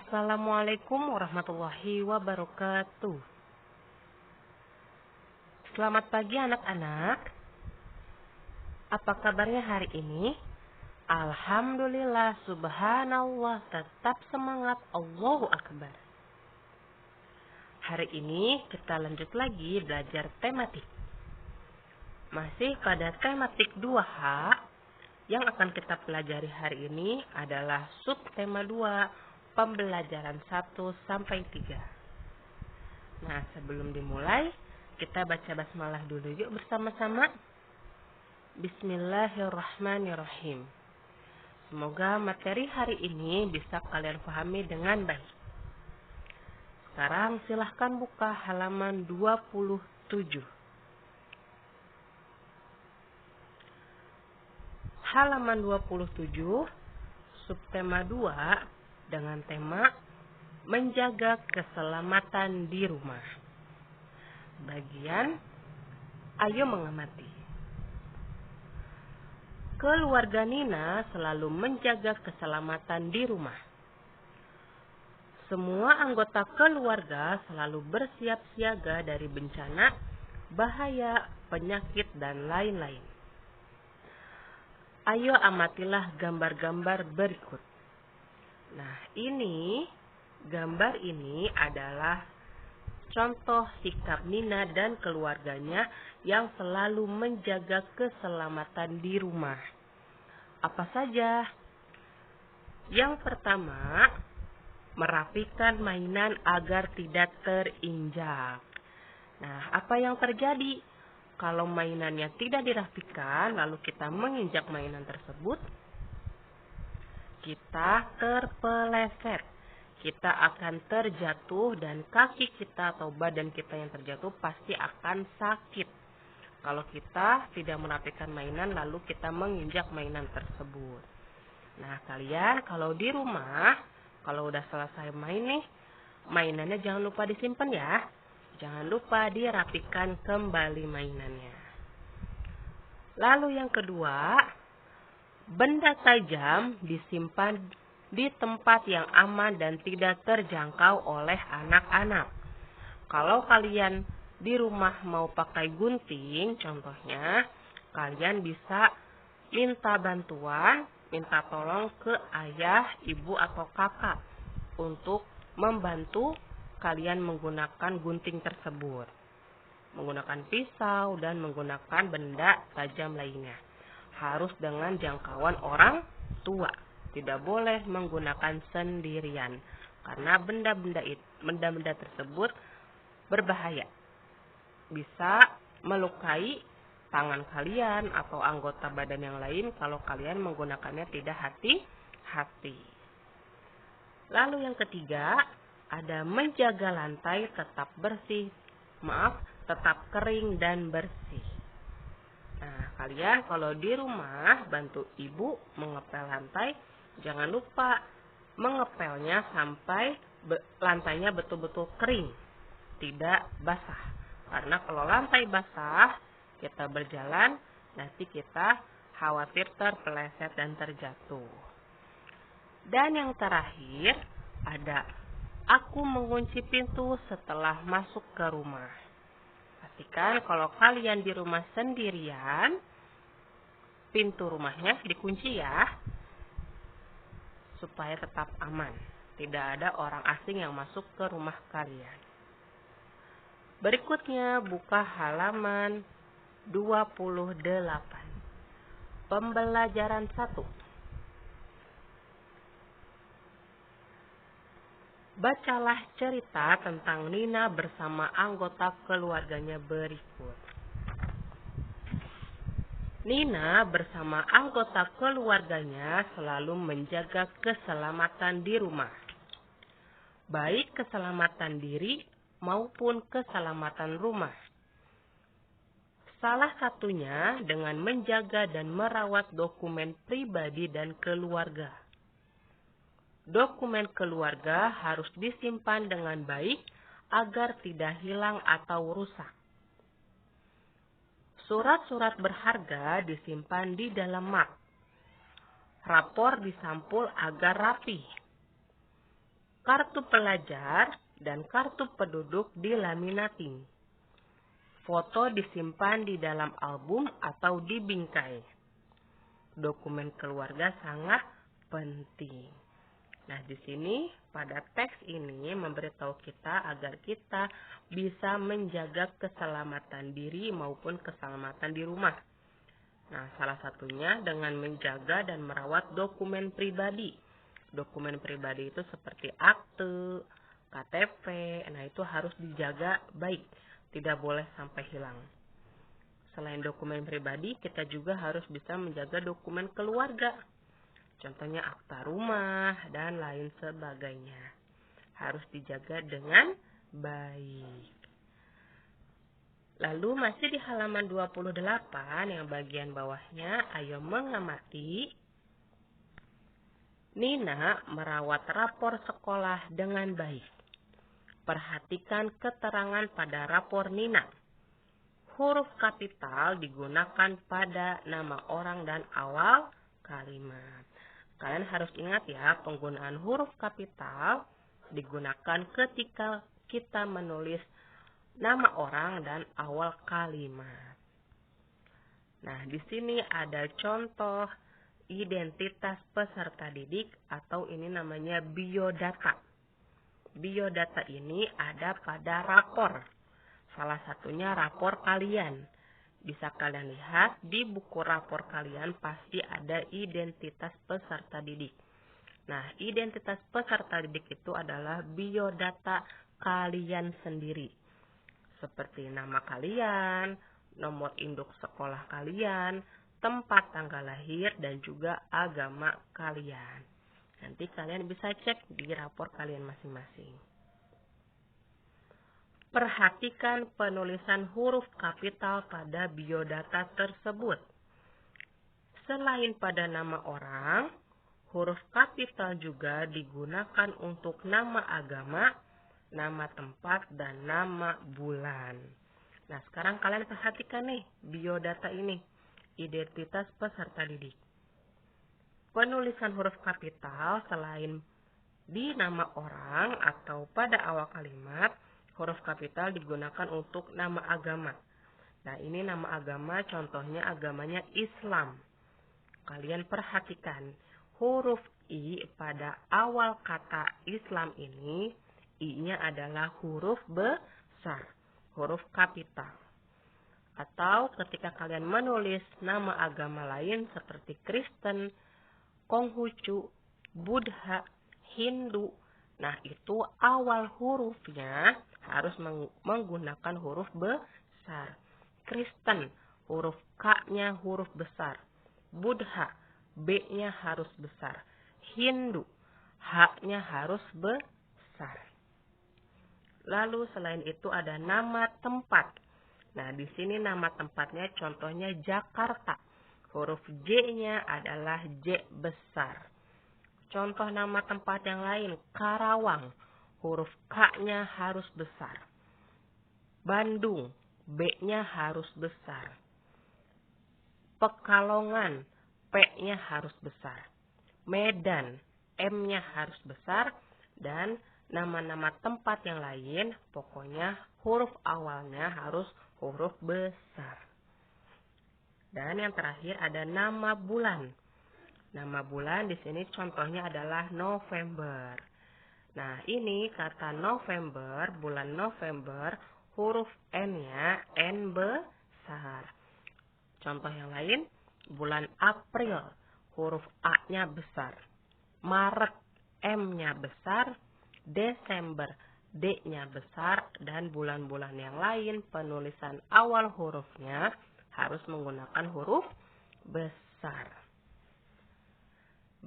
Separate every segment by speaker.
Speaker 1: Assalamualaikum warahmatullahi wabarakatuh. Selamat pagi anak-anak. Apa kabarnya hari ini? Alhamdulillah, subhanallah, tetap semangat, Allahu Akbar. Hari ini kita lanjut lagi belajar tematik. Masih pada tematik 2H, yang akan kita pelajari hari ini adalah subtema 2, pembelajaran 1 sampai 3. Nah, sebelum dimulai, kita baca basmalah dulu yuk bersama-sama. Bismillahirrahmanirrahim. Semoga materi hari ini bisa kalian pahami dengan baik. Sekarang silahkan buka halaman 27. Halaman 27, subtema 2 dengan tema menjaga keselamatan di rumah. Bagian ayo mengamati. Keluarga Nina selalu menjaga keselamatan di rumah. Semua anggota keluarga selalu bersiap siaga dari bencana, bahaya, penyakit, dan lain-lain. Ayo amatilah gambar-gambar berikut. Nah, gambar ini adalah contoh sikap Nina dan keluarganya yang selalu menjaga keselamatan di rumah. Apa saja? Yang pertama, merapikan mainan agar tidak terinjak. Nah, apa yang terjadi kalau mainannya tidak dirapikan lalu kita menginjak mainan tersebut? Kita terpeleset. Kita akan terjatuh dan kaki kita atau badan kita yang terjatuh pasti akan sakit. Kalau kita tidak merapikan mainan lalu kita menginjak mainan tersebut. Nah, kalian kalau di rumah, kalau udah selesai main nih, mainannya jangan lupa disimpan ya. Jangan lupa dirapikan kembali mainannya. Lalu yang kedua, benda tajam disimpan di tempat yang aman dan tidak terjangkau oleh anak-anak. Kalau kalian di rumah mau pakai gunting, contohnya, kalian bisa minta bantuan, minta tolong ke ayah, ibu, atau kakak untuk membantu kalian menggunakan gunting tersebut. Menggunakan pisau dan menggunakan benda tajam lainnya. Harus dengan jangkauan orang tua. Tidak boleh menggunakan sendirian karena benda-benda tersebut berbahaya. Bisa melukai tangan kalian atau anggota badan yang lain kalau kalian menggunakannya tidak hati-hati. Lalu yang ketiga, ada menjaga lantai tetap kering dan bersih. Nah, kalian kalau di rumah bantu ibu mengepel lantai, jangan lupa mengepelnya sampai lantainya betul-betul kering, tidak basah. Karena kalau lantai basah, kita berjalan, nanti kita khawatir terpeleset dan terjatuh. Dan yang terakhir, ada aku mengunci pintu setelah masuk ke rumah. Pastikan kalau kalian di rumah sendirian, pintu rumahnya dikunci ya, supaya tetap aman. Tidak ada orang asing yang masuk ke rumah kalian. Berikutnya buka halaman 28. Pembelajaran 1. Bacalah cerita tentang Nina bersama anggota keluarganya berikut. Nina bersama anggota keluarganya selalu menjaga keselamatan di rumah. Baik keselamatan diri maupun keselamatan rumah. Salah satunya dengan menjaga dan merawat dokumen pribadi dan keluarga. Dokumen keluarga harus disimpan dengan baik agar tidak hilang atau rusak. Surat-surat berharga disimpan di dalam mak. Rapor disampul agar rapi. kartu pelajar, dan kartu penduduk dilaminating. Foto disimpan di dalam album atau di bingkai. Dokumen keluarga sangat penting. Nah, di sini pada teks ini memberitahu kita agar kita bisa menjaga keselamatan diri maupun keselamatan di rumah. Nah, salah satunya dengan menjaga dan merawat dokumen pribadi. Dokumen pribadi itu seperti akte, KTP, nah itu harus dijaga baik, tidak boleh sampai hilang. Selain dokumen pribadi, kita juga harus bisa menjaga dokumen keluarga. Contohnya akta rumah dan lain sebagainya. Harus dijaga dengan baik. Lalu masih di halaman 28 yang bagian bawahnya, ayo mengamati. Nina merawat rapor sekolah dengan baik. Perhatikan keterangan pada rapor Nina. Huruf kapital digunakan pada nama orang dan awal kalimat. Kalian harus ingat ya, penggunaan huruf kapital digunakan ketika kita menulis nama orang dan awal kalimat. Nah, di sini ada contoh identitas peserta didik atau ini namanya biodata. Biodata ini ada pada rapor. Salah satunya rapor kalian. Bisa kalian lihat di buku rapor kalian pasti ada identitas peserta didik. Nah, identitas peserta didik itu adalah biodata kalian sendiri. Seperti nama kalian, nomor induk sekolah kalian, tempat tanggal lahir, dan juga agama kalian. Nanti kalian bisa cek di rapor kalian masing-masing. Perhatikan penulisan huruf kapital pada biodata tersebut. Selain pada nama orang, huruf kapital juga digunakan untuk nama agama, nama tempat, dan nama bulan. Nah, sekarang kalian perhatikan nih biodata ini, identitas peserta didik. Penulisan huruf kapital selain di nama orang atau pada awal kalimat, huruf kapital digunakan untuk nama agama. Nah, ini nama agama, contohnya agamanya Islam. Kalian perhatikan, huruf I pada awal kata Islam ini, I-nya adalah huruf besar, huruf kapital. Atau ketika kalian menulis nama agama lain seperti Kristen, Konghucu, Buddha, Hindu, nah itu awal hurufnya harus menggunakan huruf besar. Kristen, huruf K-nya huruf besar. Buddha, B-nya harus besar. Hindu, H-nya harus besar. Lalu selain itu ada nama tempat. Nah, di sini nama tempatnya contohnya Jakarta. Huruf J-nya adalah J besar. Contoh nama tempat yang lain, Karawang. Huruf K-nya harus besar. Bandung, B-nya harus besar. Pekalongan, P-nya harus besar. Medan, M-nya harus besar. Dan nama-nama tempat yang lain, pokoknya huruf awalnya harus huruf besar. Dan yang terakhir ada nama bulan. Nama bulan di sini contohnya adalah November. Nah, ini kata November, bulan November, huruf N-nya N besar. Contoh yang lain, bulan April, huruf A-nya besar. Maret, M-nya besar. Desember, D-nya besar. Dan bulan-bulan yang lain, penulisan awal hurufnya harus menggunakan huruf besar.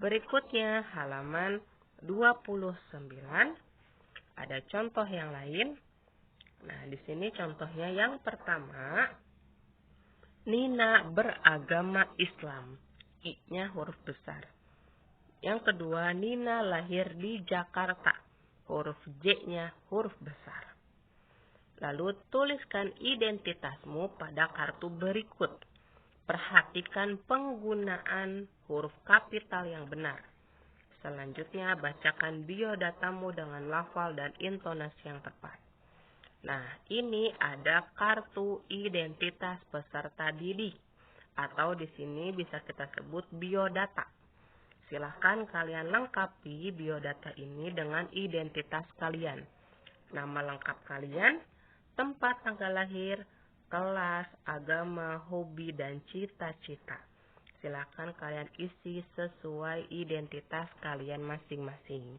Speaker 1: Berikutnya halaman 29 ada contoh yang lain. Nah, di sini contohnya yang pertama, Nina beragama Islam. I-nya huruf besar. Yang kedua, Nina lahir di Jakarta. Huruf J-nya huruf besar. Lalu tuliskan identitasmu pada kartu berikut. Perhatikan penggunaan huruf kapital yang benar. Selanjutnya, bacakan biodatamu dengan lafal dan intonasi yang tepat. Nah, ini ada kartu identitas peserta didik, atau di sini bisa kita sebut biodata. Silahkan kalian lengkapi biodata ini dengan identitas kalian. Nama lengkap kalian, tempat tanggal lahir, kelas, agama, hobi, dan cita-cita. Silakan kalian isi sesuai identitas kalian masing-masing.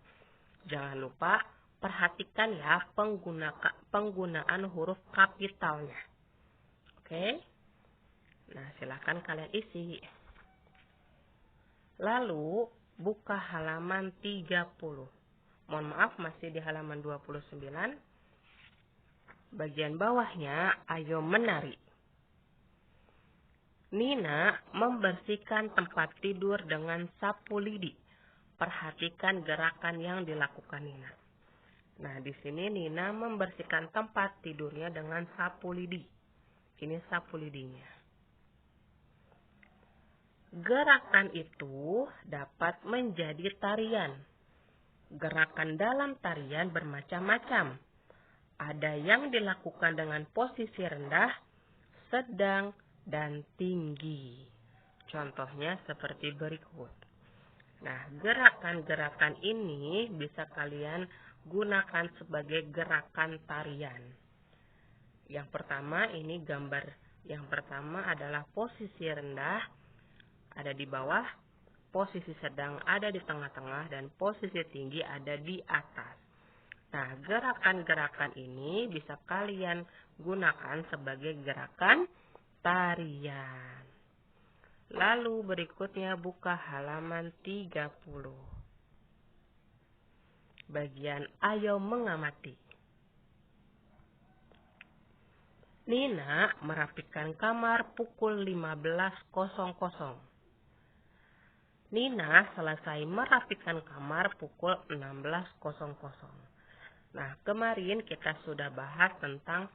Speaker 1: Jangan lupa perhatikan ya penggunaan huruf kapitalnya. Oke? Nah, silakan kalian isi. Lalu, buka halaman 30. Mohon maaf, masih di halaman 29. Bagian bawahnya, ayo menari. Nina membersihkan tempat tidur dengan sapu lidi. Perhatikan gerakan yang dilakukan Nina. Nah, di sini Nina membersihkan tempat tidurnya dengan sapu lidi. Ini sapu lidinya. Gerakan itu dapat menjadi tarian. Gerakan dalam tarian bermacam-macam. Ada yang dilakukan dengan posisi rendah, sedang, dan tinggi. Contohnya seperti berikut. Nah, gerakan-gerakan ini bisa kalian gunakan sebagai gerakan tarian. Yang pertama, ini gambar. Yang pertama adalah posisi rendah ada di bawah, posisi sedang ada di tengah-tengah, dan posisi tinggi ada di atas. Nah, gerakan-gerakan ini bisa kalian gunakan sebagai gerakan tarian. Lalu berikutnya buka halaman 30. Bagian ayo mengamati. Nina merapikan kamar pukul 15.00. Nina selesai merapikan kamar pukul 16.00. Nah, kemarin kita sudah bahas tentang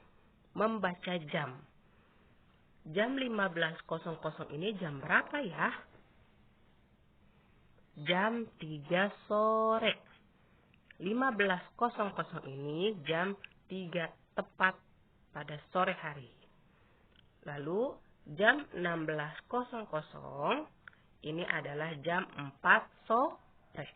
Speaker 1: membaca jam. Jam 15.00 ini jam berapa ya? Jam 3 sore. 15.00 ini jam 3 tepat pada sore hari. Lalu jam 16.00 ini adalah jam 4 sore.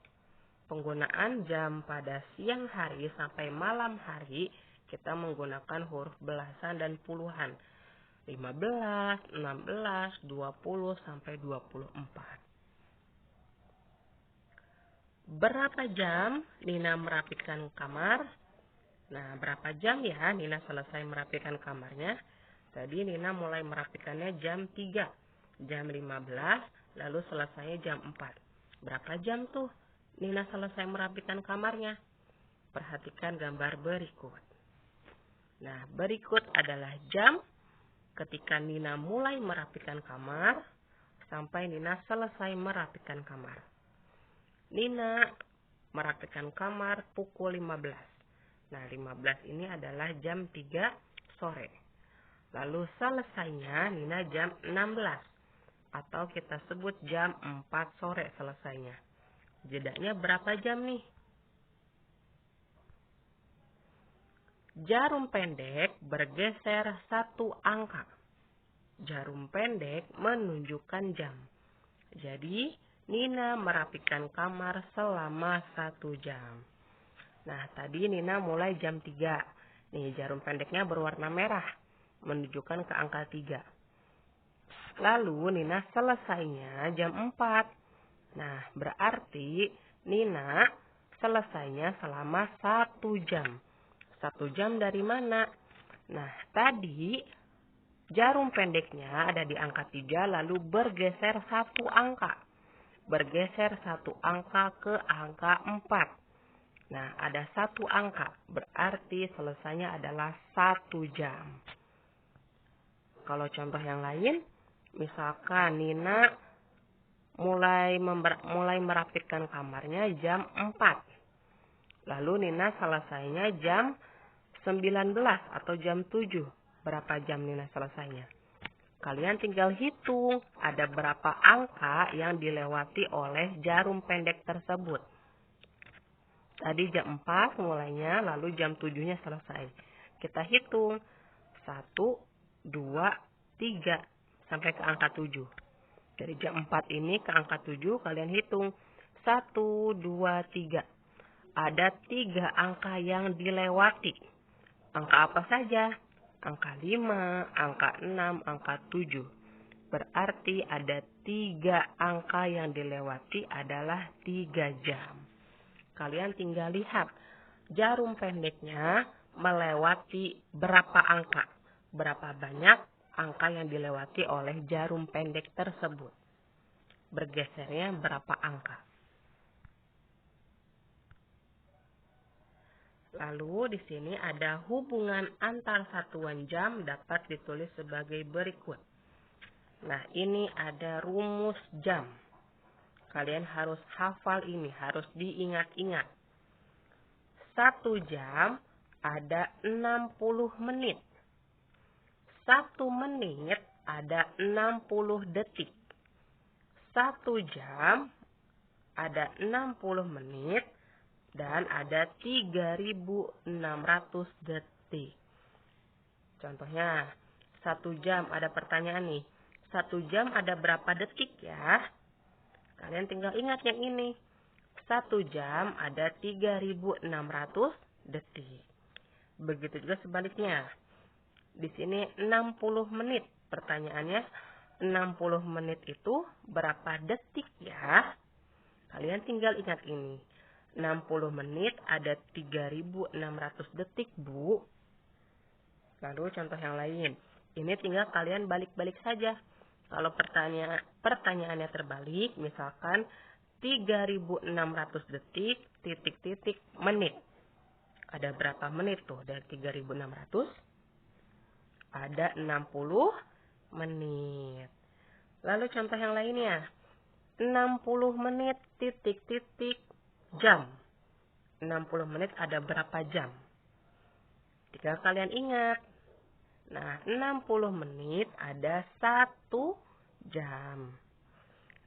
Speaker 1: Penggunaan jam pada siang hari sampai malam hari kita menggunakan huruf belasan dan puluhan. 15, 16, 20 sampai 24. Berapa jam Nina merapikan kamar? Nah, berapa jam ya Nina selesai merapikan kamarnya? Tadi Nina mulai merapikannya jam 3, jam 15, lalu selesainya jam 4. Berapa jam tuh Nina selesai merapikan kamarnya? Perhatikan gambar berikut. Nah, berikut adalah jam ketika Nina mulai merapikan kamar sampai Nina selesai merapikan kamar. Nina merapikan kamar pukul 15. Nah, 15 ini adalah jam 3 sore. Lalu selesainya Nina jam 16. Atau kita sebut jam 4 sore selesainya. Jedanya berapa jam nih? Jarum pendek bergeser 1 angka. Jarum pendek menunjukkan jam. Jadi, Nina merapikan kamar selama 1 jam. Nah, tadi Nina mulai jam 3. Nih, jarum pendeknya berwarna merah. Menunjukkan ke angka 3. Lalu Nina selesainya jam 4. Nah, berarti Nina selesainya selama 1 jam. 1 jam dari mana? Nah, tadi jarum pendeknya ada di angka 3 lalu bergeser 1 angka. Bergeser 1 angka ke angka 4. Nah, ada 1 angka. Berarti selesainya adalah 1 jam. Kalau contoh yang lain, misalkan Nina mulai merapikan kamarnya jam 4. Lalu Nina selesainya jam 19 atau jam 7. Berapa jam Nina selesainya? Kalian tinggal hitung ada berapa angka yang dilewati oleh jarum pendek tersebut. Tadi jam 4 mulainya, lalu jam 7-nya selesai. Kita hitung 1, 2, 3 sampai ke angka 7. Dari jam 4 ini ke angka 7 kalian hitung 1, 2, 3. Ada 3 angka yang dilewati. Angka apa saja? Angka 5, angka 6, angka 7. Berarti ada 3 angka yang dilewati adalah 3 jam. Kalian tinggal lihat jarum pendeknya melewati berapa angka. Berapa banyak angka yang dilewati oleh jarum pendek tersebut. Bergesernya berapa angka. Lalu di sini ada hubungan antar satuan jam dapat ditulis sebagai berikut. Nah, ini ada rumus jam. Kalian harus hafal ini, harus diingat-ingat. 1 jam ada 60 menit. 1 menit ada 60 detik. 1 jam ada 60 menit dan ada 3.600 detik. Contohnya, 1 jam ada pertanyaan nih. 1 jam ada berapa detik ya? Kalian tinggal ingat yang ini. 1 jam ada 3.600 detik. Begitu juga sebaliknya. Di sini 60 menit. Pertanyaannya, 60 menit itu berapa detik ya? Kalian tinggal ingat ini. 60 menit ada 3.600 detik, Bu. Lalu contoh yang lain. Ini tinggal kalian balik-balik saja. Kalau pertanyaannya terbalik, misalkan 3.600 detik, titik-titik menit. Ada berapa menit tuh dari 3.600? Ada 60 menit. Lalu contoh yang lainnya. 60 menit, titik-titik jam. 60 menit ada berapa jam? Tinggal kalian ingat. Nah, 60 menit ada 1 jam.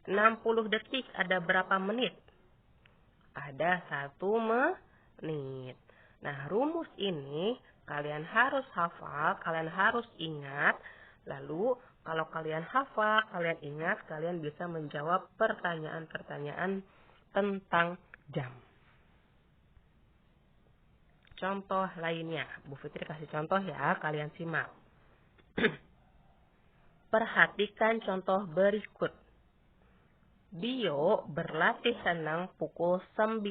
Speaker 1: 60 detik ada berapa menit? Ada 1 menit. Nah, rumus ini kalian harus hafal, kalian harus ingat. Lalu, kalau kalian hafal, kalian ingat, kalian bisa menjawab pertanyaan-pertanyaan tentang jam. Contoh lainnya, Bu Fitri kasih contoh ya, kalian simak. Perhatikan contoh berikut. Dio berlatih renang pukul 9.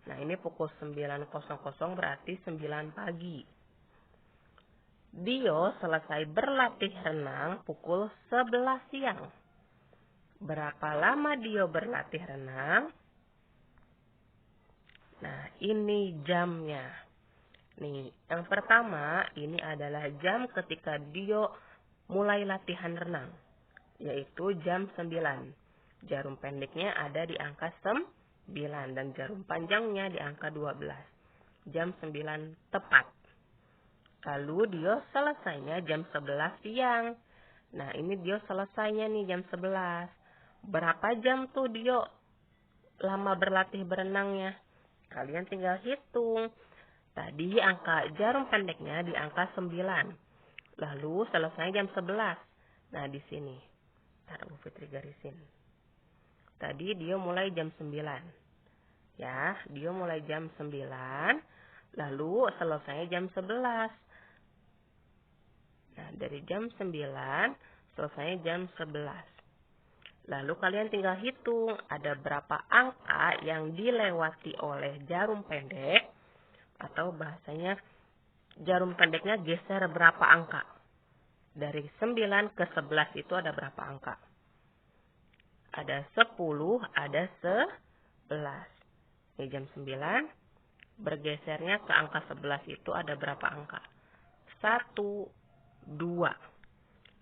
Speaker 1: Nah, ini pukul 9.00 berarti 9 pagi. Dio selesai berlatih renang pukul 11 siang. Berapa lama Dio berlatih renang? Nah, ini jamnya. Nih, yang pertama ini adalah jam ketika Dio mulai latihan renang, yaitu jam 9. Jarum pendeknya ada di angka 9 dan jarum panjangnya di angka 12. Jam 9 tepat. Lalu Dio selesainya jam 11 siang. Nah, ini Dio selesainya nih jam 11. Berapa jam tuh Dio lama berlatih berenangnya? Kalian tinggal hitung. Tadi angka jarum pendeknya di angka 9. Lalu selesai jam 11. Nah, di sini. Ntar Bu Fitri garisin. Tadi dia mulai jam 9. Ya, dia mulai jam 9. Lalu selesai jam 11. Nah, dari jam 9 selesai jam 11. Lalu kalian tinggal hitung ada berapa angka yang dilewati oleh jarum pendek, atau bahasanya jarum pendeknya geser berapa angka. Dari 9 ke 11 itu ada berapa angka? Ada 10, ada 11. Ini jam 9, bergesernya ke angka 11 itu ada berapa angka? 1, 2.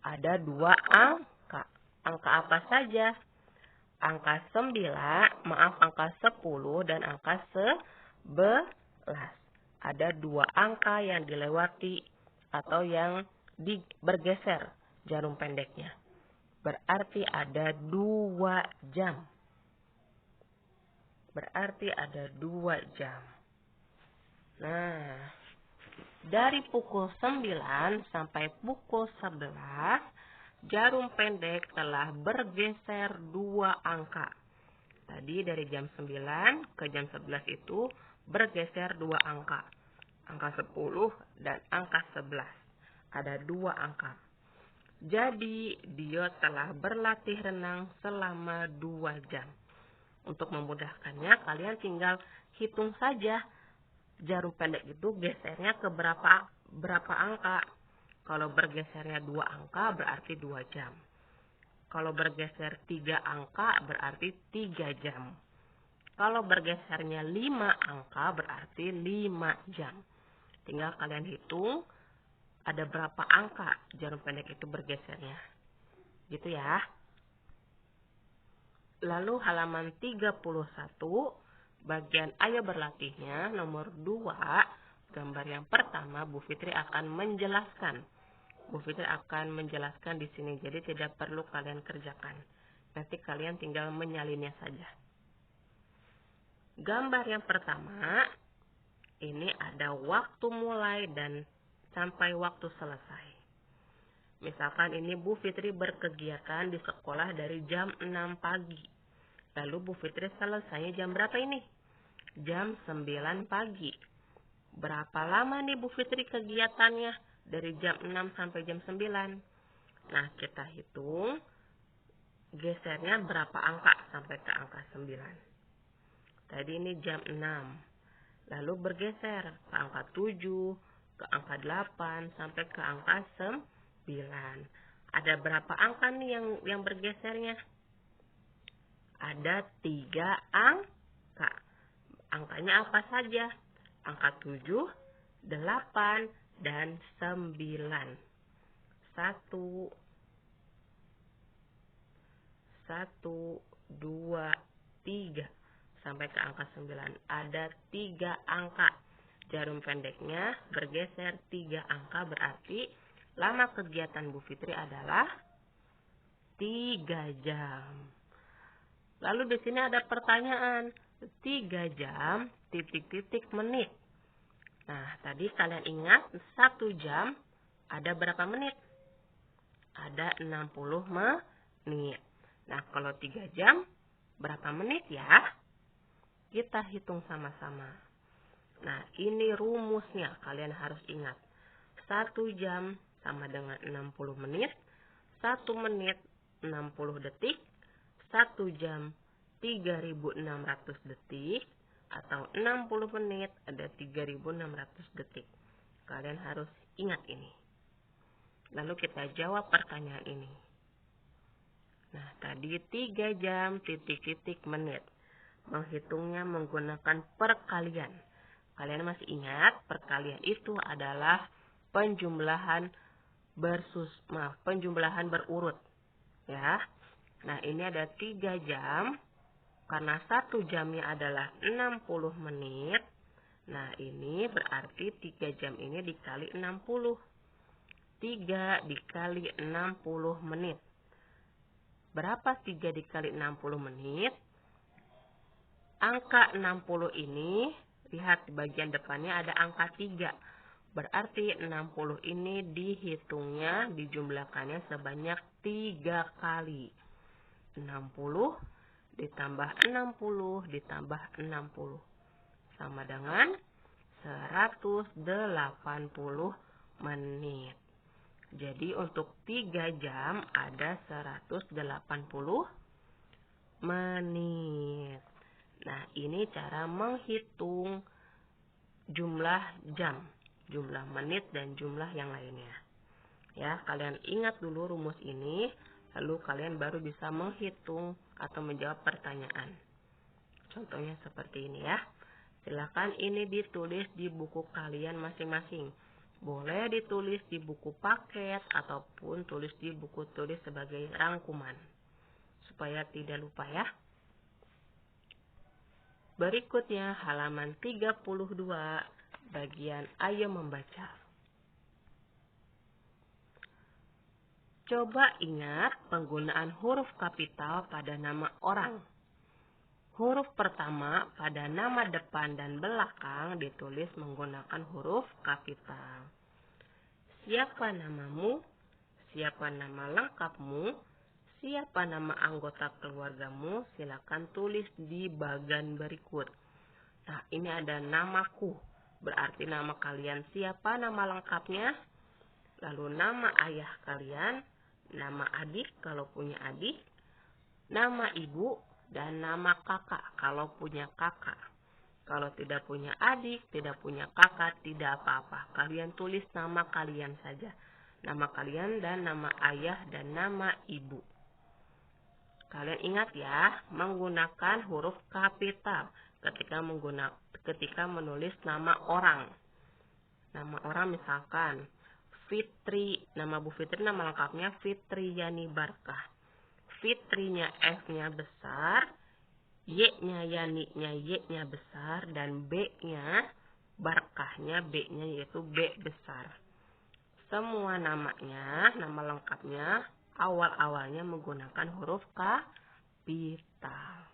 Speaker 1: Ada 2 angka. Angka apa saja? Angka 9, angka 10 dan angka 11. Ada 2 angka yang dilewati atau yang bergeser jarum pendeknya. Berarti ada 2 jam. Berarti ada 2 jam. Nah, dari pukul 9 sampai pukul 11, jarum pendek telah bergeser 2 angka. Tadi dari jam 9 ke jam 11 itu bergeser 2 angka. Angka 10 dan angka 11. Ada 2 angka. Jadi, dia telah berlatih renang selama 2 jam. Untuk memudahkannya, kalian tinggal hitung saja jarum pendek itu gesernya ke berapa angka. Kalau bergesernya 2 angka berarti 2 jam. Kalau bergeser 3 angka berarti 3 jam. Kalau bergesernya 5 angka berarti 5 jam. Tinggal kalian hitung ada berapa angka jarum pendek itu bergesernya. Gitu ya. Lalu halaman 31, bagian ayo berlatihnya nomor 2, gambar yang pertama Bu Fitri akan menjelaskan. Bu Fitri akan menjelaskan di sini, jadi tidak perlu kalian kerjakan. Nanti kalian tinggal menyalinnya saja. Gambar yang pertama, ini ada waktu mulai dan sampai waktu selesai. Misalkan ini Bu Fitri berkegiatan di sekolah dari jam 6 pagi. Lalu Bu Fitri selesainya jam berapa ini? Jam 9 pagi. Berapa lama nih Bu Fitri kegiatannya? Dari jam 6 sampai jam 9. Nah, kita hitung gesernya berapa angka sampai ke angka 9. Tadi ini jam 6. Lalu bergeser ke angka 7, ke angka 8, sampai ke angka 9. Ada berapa angka nih yang bergesernya? Ada 3 angka. Angkanya apa saja? Angka 7, 8, dan 9. 1, 2, 3 sampai ke angka 9. Ada 3 angka. Jarum pendeknya bergeser 3 angka, berarti lama kegiatan Bu Fitri adalah 3 jam. Lalu di sini ada pertanyaan, 3 jam titik-titik menit. Nah, tadi kalian ingat 1 jam ada berapa menit? Ada 60 menit. Nah, kalau 3 jam berapa menit ya? Kita hitung sama-sama. Nah, ini rumusnya kalian harus ingat. 1 jam sama dengan 60 menit. 1 menit 60 detik. 1 jam 3.600 detik. Atau 60 menit ada 3.600 detik. Kalian harus ingat ini. Lalu kita jawab pertanyaan ini. Nah, tadi 3 jam titik-titik menit. Menghitungnya menggunakan perkalian. Kalian masih ingat perkalian itu adalah penjumlahan berurut. Ya. Nah, ini ada 3 jam. Karena 1 jamnya adalah 60 menit. Nah, ini berarti 3 jam ini dikali 60. 3 dikali 60 menit. Berapa 3 dikali 60 menit? Angka 60 ini, lihat di bagian depannya ada angka 3. Berarti 60 ini dihitungnya, dijumlahkannya sebanyak 3 kali. 60 ditambah 60 ditambah 60 sama dengan 180 menit. Jadi untuk 3 jam ada 180 menit. Nah, ini cara menghitung jumlah jam, jumlah menit dan jumlah yang lainnya. Ya, kalian ingat dulu rumus ini. Lalu kalian baru bisa menghitung atau menjawab pertanyaan. Contohnya seperti ini ya. Silakan ini ditulis di buku kalian masing-masing. Boleh ditulis di buku paket ataupun tulis di buku tulis sebagai rangkuman. Supaya tidak lupa ya. Berikutnya halaman 32 bagian ayo membaca. Coba ingat penggunaan huruf kapital pada nama orang. Huruf pertama pada nama depan dan belakang ditulis menggunakan huruf kapital. Siapa namamu? Siapa nama lengkapmu? Siapa nama anggota keluargamu? Silakan tulis di bagian berikut. Nah, ini ada namaku. Berarti nama kalian siapa nama lengkapnya? Lalu nama ayah kalian, nama adik kalau punya adik, nama ibu, dan nama kakak kalau punya kakak. Kalau tidak punya adik, tidak punya kakak, tidak apa-apa. Kalian tulis nama kalian saja. Nama kalian dan nama ayah dan nama ibu. Kalian ingat ya, menggunakan huruf kapital ketika menulis nama orang. Nama orang misalkan Fitri, nama Bu Fitri nama lengkapnya Fitri Yani Barkah. Fitrinya F-nya besar, Y-nya Yani-nya Y-nya besar, dan B-nya Barkahnya B-nya yaitu B besar. Semua namanya, nama lengkapnya awal-awalnya menggunakan huruf kapital.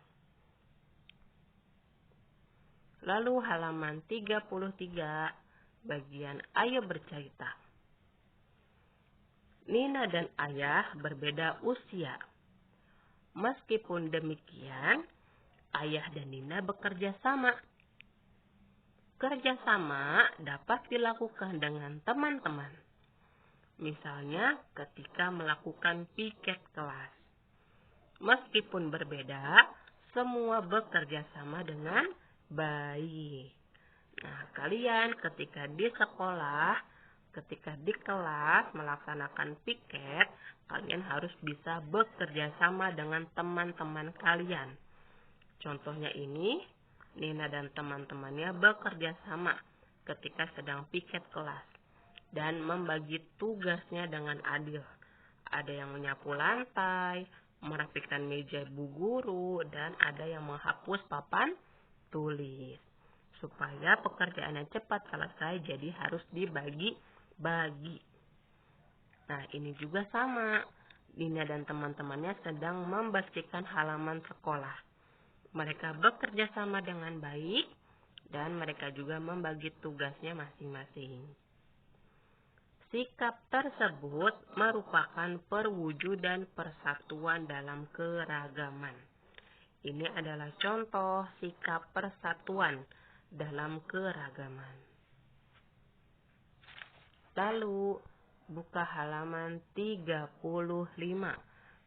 Speaker 1: Lalu halaman 33 bagian Ayo Bercerita. Nina dan Ayah berbeda usia. Meskipun demikian, Ayah dan Nina bekerja sama. Kerjasama dapat dilakukan dengan teman-teman. Misalnya ketika melakukan piket kelas. Meskipun berbeda, semua bekerja sama dengan baik. Nah, kalian ketika di sekolah, ketika di kelas melaksanakan piket, kalian harus bisa bekerja sama dengan teman-teman kalian. Contohnya ini, Nina dan teman-temannya bekerja sama ketika sedang piket kelas dan membagi tugasnya dengan adil. Ada yang menyapu lantai, merapikan meja bu guru, dan ada yang menghapus papan tulis. Supaya pekerjaannya cepat selesai, jadi harus dibagi-bagi. Nah, ini juga sama. Nina dan teman-temannya sedang membersihkan halaman sekolah. Mereka bekerja sama dengan baik dan mereka juga membagi tugasnya masing-masing. Sikap tersebut merupakan perwujudan persatuan dalam keragaman. Ini adalah contoh sikap persatuan dalam keragaman. Lalu, buka halaman 35.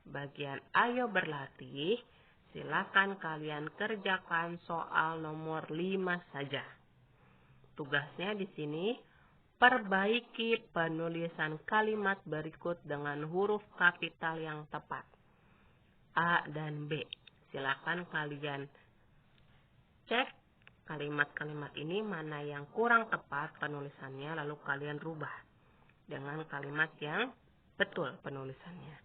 Speaker 1: Bagian Ayo Berlatih. Silakan kalian kerjakan soal nomor 5 saja. Tugasnya di sini, perbaiki penulisan kalimat berikut dengan huruf kapital yang tepat. A dan B. Silakan kalian cek kalimat-kalimat ini mana yang kurang tepat penulisannya, lalu kalian rubah dengan kalimat yang betul penulisannya.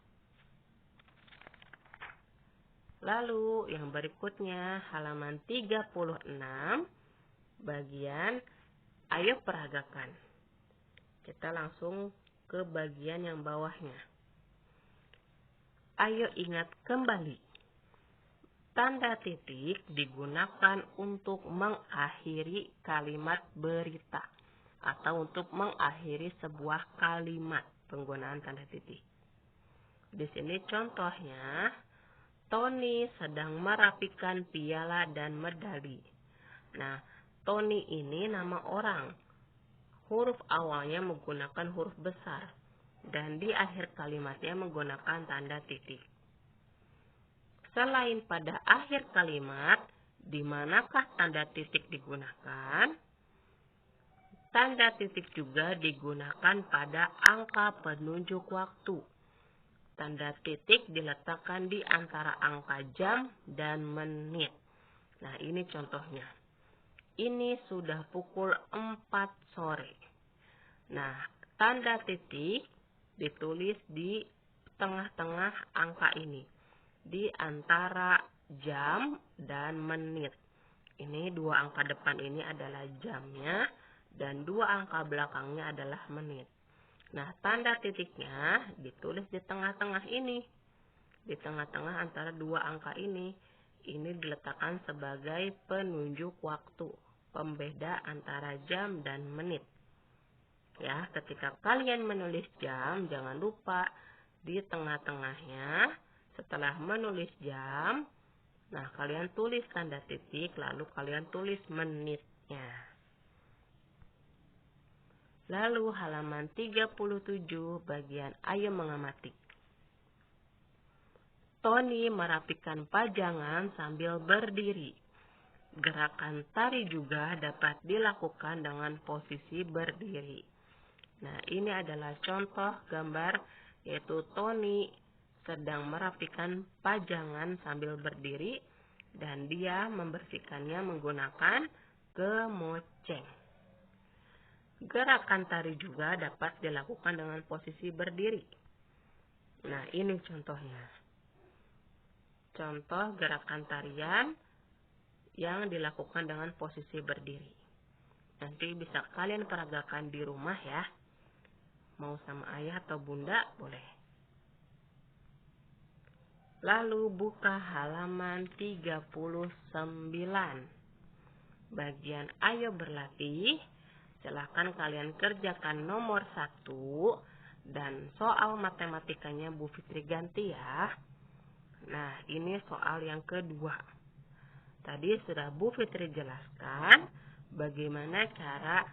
Speaker 1: Lalu yang berikutnya halaman 36 bagian Ayo Peragakan. Kita langsung ke bagian yang bawahnya. Ayo ingat kembali. Tanda titik digunakan untuk mengakhiri kalimat berita atau untuk mengakhiri sebuah kalimat penggunaan tanda titik. Di sini contohnya, Tony sedang merapikan piala dan medali. Nah, Tony ini nama orang. Huruf awalnya menggunakan huruf besar dan di akhir kalimatnya menggunakan tanda titik. Selain pada akhir kalimat, di manakah tanda titik digunakan? Tanda titik juga digunakan pada angka penunjuk waktu. Tanda titik diletakkan di antara angka jam dan menit. Nah, ini contohnya. Ini sudah pukul 4 sore. Nah, tanda titik ditulis di tengah-tengah angka ini. Di antara jam dan menit. Ini dua angka depan ini adalah jamnya dan dua angka belakangnya adalah menit. Nah, tanda titiknya ditulis di tengah-tengah ini. Di tengah-tengah antara dua angka ini. Ini diletakkan sebagai penunjuk waktu, pembeda antara jam dan menit. Ya, ketika kalian menulis jam, jangan lupa di tengah-tengahnya setelah menulis jam, nah kalian tulis tanda titik, lalu kalian tulis menitnya. Lalu halaman 37 bagian ayo mengamati. Tony merapikan pajangan sambil berdiri. Gerakan tari juga dapat dilakukan dengan posisi berdiri. Nah, ini adalah contoh gambar yaitu Tony sedang merapikan pajangan sambil berdiri dan dia membersihkannya menggunakan kemoceng. Gerakan tari juga dapat dilakukan dengan posisi berdiri. Nah, ini contohnya. Contoh gerakan tarian yang dilakukan dengan posisi berdiri. Nanti bisa kalian peragakan di rumah ya. Mau sama ayah atau bunda boleh. Lalu buka halaman 39. Bagian ayo berlatih. Silahkan kalian kerjakan nomor 1 dan soal matematikanya Bu Fitri ganti ya. Nah, ini soal yang kedua. Tadi sudah Bu Fitri jelaskan bagaimana cara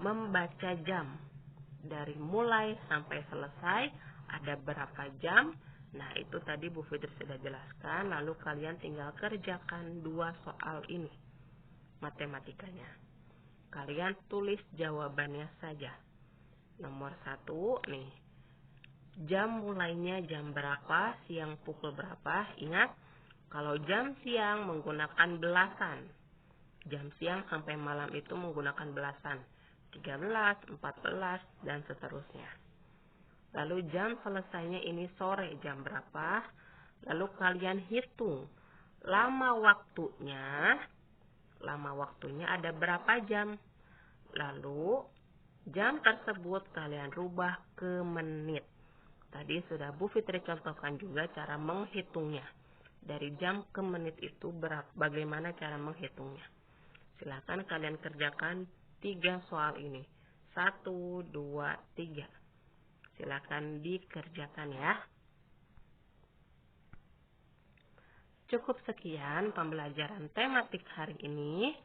Speaker 1: membaca jam. Dari mulai sampai selesai ada berapa jam. Nah, itu tadi Bu Fitri sudah jelaskan. Lalu kalian tinggal kerjakan 2 soal ini. Matematikanya. Kalian tulis jawabannya saja. Nomor 1 nih. Jam mulainya jam berapa, siang pukul berapa. Ingat, kalau jam siang menggunakan belasan. Jam siang sampai malam itu menggunakan belasan. 13, 14, dan seterusnya. Lalu jam selesainya ini sore jam berapa. Lalu kalian hitung lama waktunya ada berapa jam. Lalu jam tersebut kalian rubah ke menit. Tadi sudah Bu Fitri contohkan juga cara menghitungnya. Dari jam ke menit itu bagaimana cara menghitungnya. Silakan kalian kerjakan 3 soal ini. 1, 2, 3. Silakan dikerjakan ya. Cukup sekian pembelajaran tematik hari ini.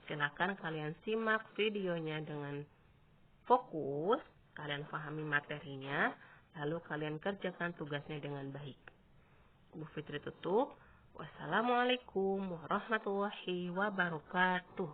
Speaker 1: Silakan kalian simak videonya dengan fokus. Kalian pahami materinya. Lalu kalian kerjakan tugasnya dengan baik. Bu Fitri tutup. Wassalamualaikum warahmatullahi wabarakatuh.